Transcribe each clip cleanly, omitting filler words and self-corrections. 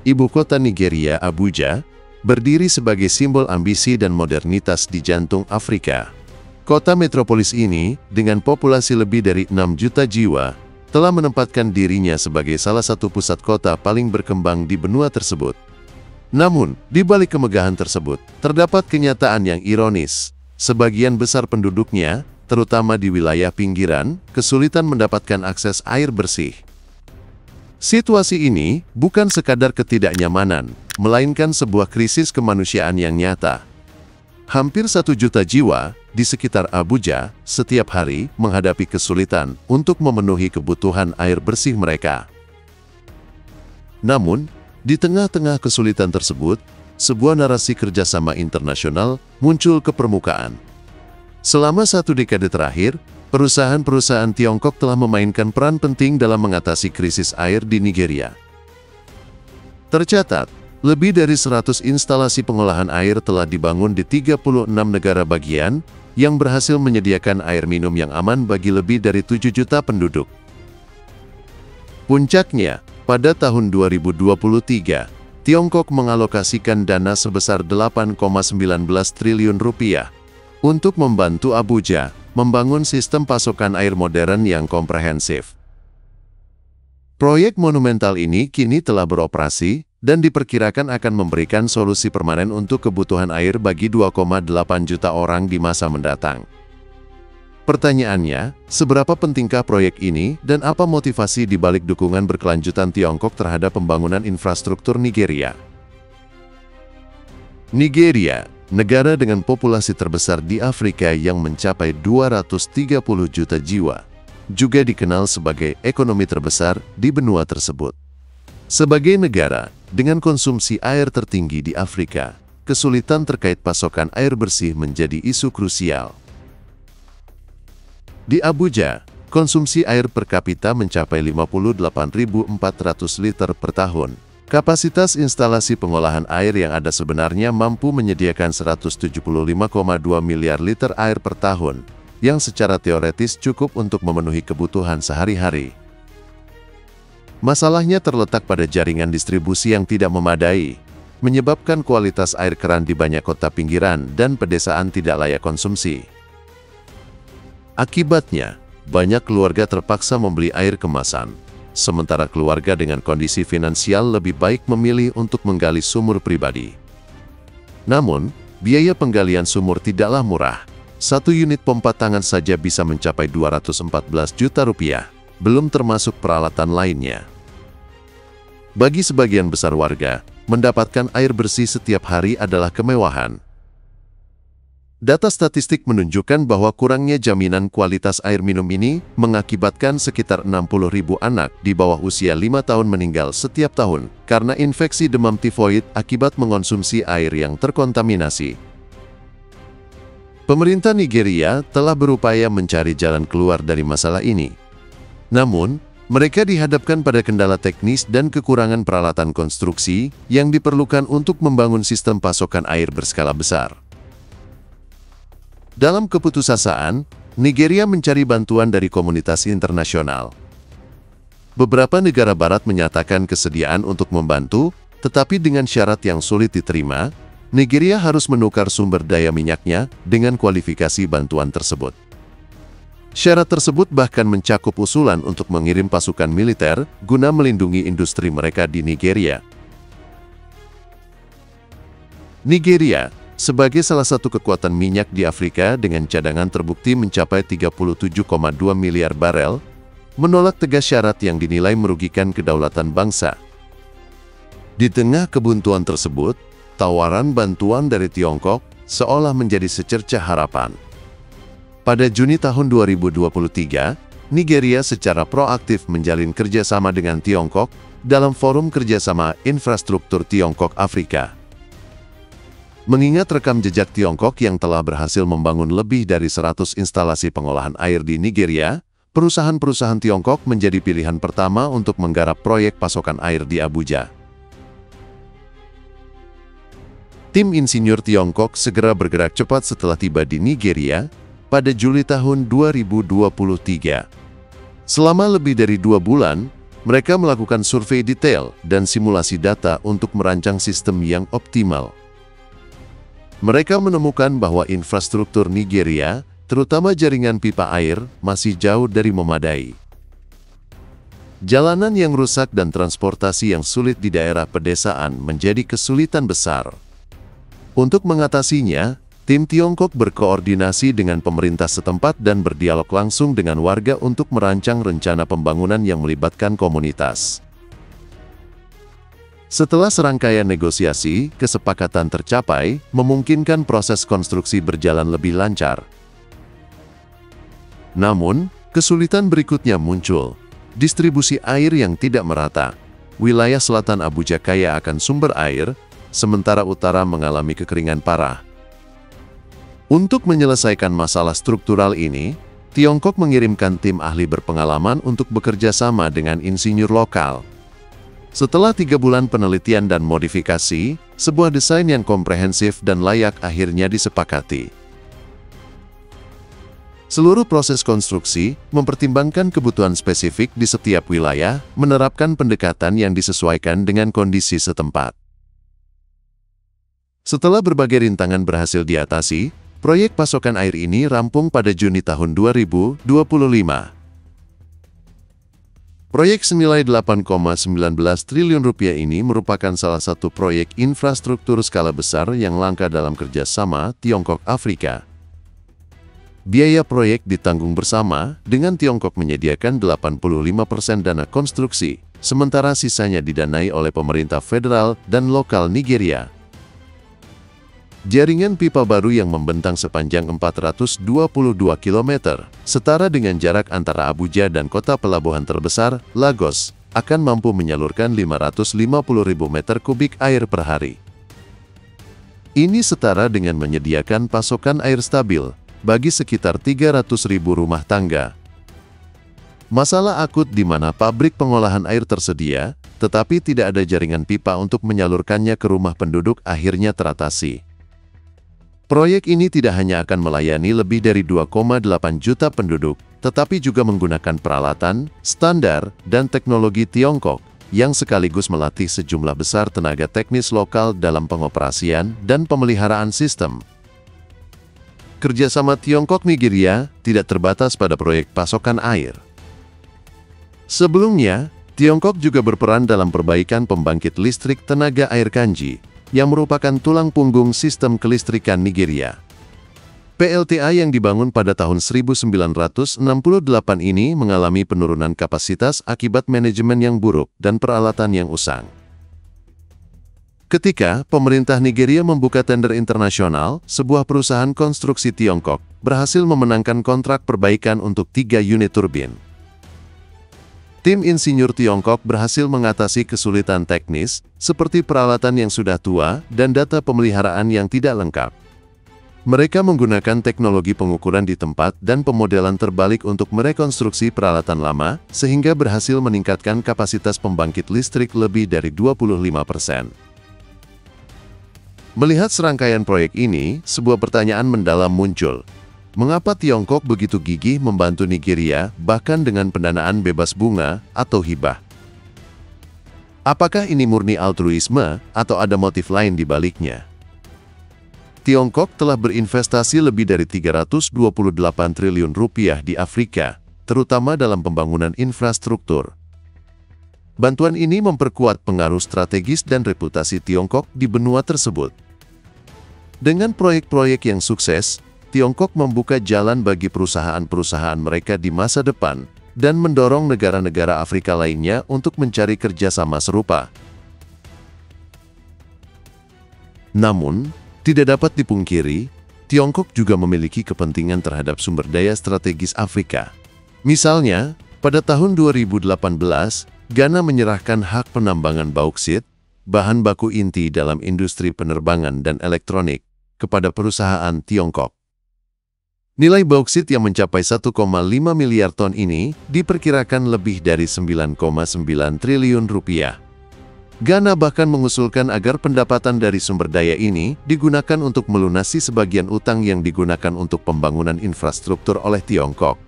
Ibu kota Nigeria, Abuja, berdiri sebagai simbol ambisi dan modernitas di jantung Afrika. Kota metropolis ini, dengan populasi lebih dari 6 juta jiwa, telah menempatkan dirinya sebagai salah satu pusat kota paling berkembang di benua tersebut. Namun, di balik kemegahan tersebut, terdapat kenyataan yang ironis. Sebagian besar penduduknya, terutama di wilayah pinggiran, kesulitan mendapatkan akses air bersih. Situasi ini bukan sekadar ketidaknyamanan, melainkan sebuah krisis kemanusiaan yang nyata. Hampir 1 juta jiwa di sekitar Abuja setiap hari menghadapi kesulitan untuk memenuhi kebutuhan air bersih mereka. Namun, di tengah-tengah kesulitan tersebut, sebuah narasi kerjasama internasional muncul ke permukaan. Selama 1 dekade terakhir, perusahaan-perusahaan Tiongkok telah memainkan peran penting dalam mengatasi krisis air di Nigeria. Tercatat, lebih dari 100 instalasi pengolahan air telah dibangun di 36 negara bagian, yang berhasil menyediakan air minum yang aman bagi lebih dari 7 juta penduduk. Puncaknya, pada tahun 2023, Tiongkok mengalokasikan dana sebesar 8,19 triliun rupiah untuk membantu Abuja membangun sistem pasokan air modern yang komprehensif. Proyek monumental ini kini telah beroperasi dan diperkirakan akan memberikan solusi permanen untuk kebutuhan air bagi 2,8 juta orang di masa mendatang. Pertanyaannya, seberapa pentingkah proyek ini dan apa motivasi di balik dukungan berkelanjutan Tiongkok terhadap pembangunan infrastruktur Nigeria? Nigeria, negara dengan populasi terbesar di Afrika yang mencapai 230 juta jiwa, juga dikenal sebagai ekonomi terbesar di benua tersebut. Sebagai negara dengan konsumsi air tertinggi di Afrika, kesulitan terkait pasokan air bersih menjadi isu krusial. Di Abuja, konsumsi air per kapita mencapai 58.400 liter per tahun. Kapasitas instalasi pengolahan air yang ada sebenarnya mampu menyediakan 175,2 miliar liter air per tahun, yang secara teoretis cukup untuk memenuhi kebutuhan sehari-hari. Masalahnya terletak pada jaringan distribusi yang tidak memadai, menyebabkan kualitas air keran di banyak kota pinggiran dan pedesaan tidak layak konsumsi. Akibatnya, banyak keluarga terpaksa membeli air kemasan, sementara keluarga dengan kondisi finansial lebih baik memilih untuk menggali sumur pribadi. Namun, biaya penggalian sumur tidaklah murah. 1 unit pompa tangan saja bisa mencapai 214 juta rupiah, belum termasuk peralatan lainnya. Bagi sebagian besar warga, mendapatkan air bersih setiap hari adalah kemewahan. Data statistik menunjukkan bahwa kurangnya jaminan kualitas air minum ini mengakibatkan sekitar 60.000 anak di bawah usia 5 tahun meninggal setiap tahun karena infeksi demam tifoid akibat mengonsumsi air yang terkontaminasi. Pemerintah Nigeria telah berupaya mencari jalan keluar dari masalah ini. Namun, mereka dihadapkan pada kendala teknis dan kekurangan peralatan konstruksi yang diperlukan untuk membangun sistem pasokan air berskala besar. Dalam keputusasaan, Nigeria mencari bantuan dari komunitas internasional. Beberapa negara barat menyatakan kesediaan untuk membantu, tetapi dengan syarat yang sulit diterima, Nigeria harus menukar sumber daya minyaknya dengan kualifikasi bantuan tersebut. Syarat tersebut bahkan mencakup usulan untuk mengirim pasukan militer guna melindungi industri mereka di Nigeria. Nigeria, sebagai salah satu kekuatan minyak di Afrika dengan cadangan terbukti mencapai 37,2 miliar barel, menolak tegas syarat yang dinilai merugikan kedaulatan bangsa. Di tengah kebuntuan tersebut, tawaran bantuan dari Tiongkok seolah menjadi secercah harapan. Pada Juni tahun 2023, Nigeria secara proaktif menjalin kerjasama dengan Tiongkok dalam Forum Kerjasama Infrastruktur Tiongkok Afrika. Mengingat rekam jejak Tiongkok yang telah berhasil membangun lebih dari 100 instalasi pengolahan air di Nigeria, perusahaan-perusahaan Tiongkok menjadi pilihan pertama untuk menggarap proyek pasokan air di Abuja. Tim insinyur Tiongkok segera bergerak cepat setelah tiba di Nigeria pada Juli tahun 2023. Selama lebih dari 2 bulan, Mereka melakukan survei detail dan simulasi data untuk merancang sistem yang optimal. Mereka menemukan bahwa infrastruktur Nigeria, terutama jaringan pipa air, masih jauh dari memadai. Jalanan yang rusak dan transportasi yang sulit di daerah pedesaan menjadi kesulitan besar. Untuk mengatasinya, tim Tiongkok berkoordinasi dengan pemerintah setempat dan berdialog langsung dengan warga untuk merancang rencana pembangunan yang melibatkan komunitas. Setelah serangkaian negosiasi, kesepakatan tercapai, memungkinkan proses konstruksi berjalan lebih lancar. Namun, kesulitan berikutnya muncul. Distribusi air yang tidak merata. Wilayah selatan Abuja kaya akan sumber air, sementara utara mengalami kekeringan parah. Untuk menyelesaikan masalah struktural ini, Tiongkok mengirimkan tim ahli berpengalaman untuk bekerja sama dengan insinyur lokal. Setelah 3 bulan penelitian dan modifikasi, sebuah desain yang komprehensif dan layak akhirnya disepakati. Seluruh proses konstruksi mempertimbangkan kebutuhan spesifik di setiap wilayah, menerapkan pendekatan yang disesuaikan dengan kondisi setempat. Setelah berbagai rintangan berhasil diatasi, proyek pasokan air ini rampung pada Juni tahun 2025. Proyek senilai 8,19 triliun rupiah ini merupakan salah satu proyek infrastruktur skala besar yang langka dalam kerjasama Tiongkok-Afrika. Biaya proyek ditanggung bersama, dengan Tiongkok menyediakan 85% dana konstruksi, sementara sisanya didanai oleh pemerintah federal dan lokal Nigeria. Jaringan pipa baru yang membentang sepanjang 422 km, setara dengan jarak antara Abuja dan kota pelabuhan terbesar, Lagos, akan mampu menyalurkan 550.000 meter kubik air per hari. Ini setara dengan menyediakan pasokan air stabil bagi sekitar 300.000 rumah tangga. Masalah akut di mana pabrik pengolahan air tersedia, tetapi tidak ada jaringan pipa untuk menyalurkannya ke rumah penduduk akhirnya teratasi. Proyek ini tidak hanya akan melayani lebih dari 2,8 juta penduduk, tetapi juga menggunakan peralatan, standar, dan teknologi Tiongkok, yang sekaligus melatih sejumlah besar tenaga teknis lokal dalam pengoperasian dan pemeliharaan sistem. Kerjasama Tiongkok-Nigeria tidak terbatas pada proyek pasokan air. Sebelumnya, Tiongkok juga berperan dalam perbaikan pembangkit listrik tenaga air Kanji, yang merupakan tulang punggung sistem kelistrikan Nigeria. PLTA yang dibangun pada tahun 1968 ini mengalami penurunan kapasitas akibat manajemen yang buruk dan peralatan yang usang. Ketika pemerintah Nigeria membuka tender internasional, sebuah perusahaan konstruksi Tiongkok berhasil memenangkan kontrak perbaikan untuk 3 unit turbin. Tim insinyur Tiongkok berhasil mengatasi kesulitan teknis, seperti peralatan yang sudah tua dan data pemeliharaan yang tidak lengkap. Mereka menggunakan teknologi pengukuran di tempat dan pemodelan terbalik untuk merekonstruksi peralatan lama, sehingga berhasil meningkatkan kapasitas pembangkit listrik lebih dari 25%. Melihat serangkaian proyek ini, sebuah pertanyaan mendalam muncul. Mengapa Tiongkok begitu gigih membantu Nigeria, bahkan dengan pendanaan bebas bunga atau hibah? Apakah ini murni altruisme, atau ada motif lain di baliknya? Tiongkok telah berinvestasi lebih dari 328 triliun rupiah di Afrika, terutama dalam pembangunan infrastruktur. Bantuan ini memperkuat pengaruh strategis dan reputasi Tiongkok di benua tersebut. Dengan proyek-proyek yang sukses, Tiongkok membuka jalan bagi perusahaan-perusahaan mereka di masa depan dan mendorong negara-negara Afrika lainnya untuk mencari kerjasama serupa. Namun, tidak dapat dipungkiri, Tiongkok juga memiliki kepentingan terhadap sumber daya strategis Afrika. Misalnya, pada tahun 2018, Ghana menyerahkan hak penambangan bauksit, bahan baku inti dalam industri penerbangan dan elektronik, kepada perusahaan Tiongkok. Nilai bauksit yang mencapai 1,5 miliar ton ini diperkirakan lebih dari 9,9 triliun rupiah. Ghana bahkan mengusulkan agar pendapatan dari sumber daya ini digunakan untuk melunasi sebagian utang yang digunakan untuk pembangunan infrastruktur oleh Tiongkok.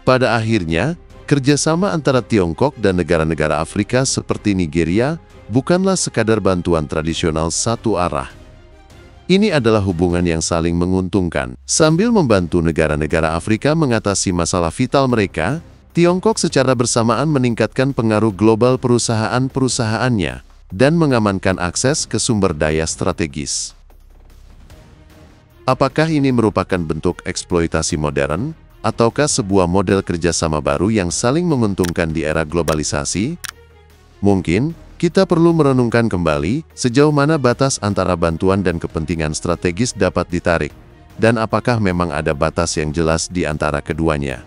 Pada akhirnya, Kerjasama antara Tiongkok dan negara-negara Afrika seperti Nigeria bukanlah sekadar bantuan tradisional satu arah. Ini adalah hubungan yang saling menguntungkan. Sambil membantu negara-negara Afrika mengatasi masalah vital mereka, Tiongkok secara bersamaan meningkatkan pengaruh global perusahaan-perusahaannya dan mengamankan akses ke sumber daya strategis. Apakah ini merupakan bentuk eksploitasi modern, ataukah sebuah model kerjasama baru yang saling menguntungkan di era globalisasi? Mungkin kita perlu merenungkan kembali sejauh mana batas antara bantuan dan kepentingan strategis dapat ditarik, dan apakah memang ada batas yang jelas di antara keduanya.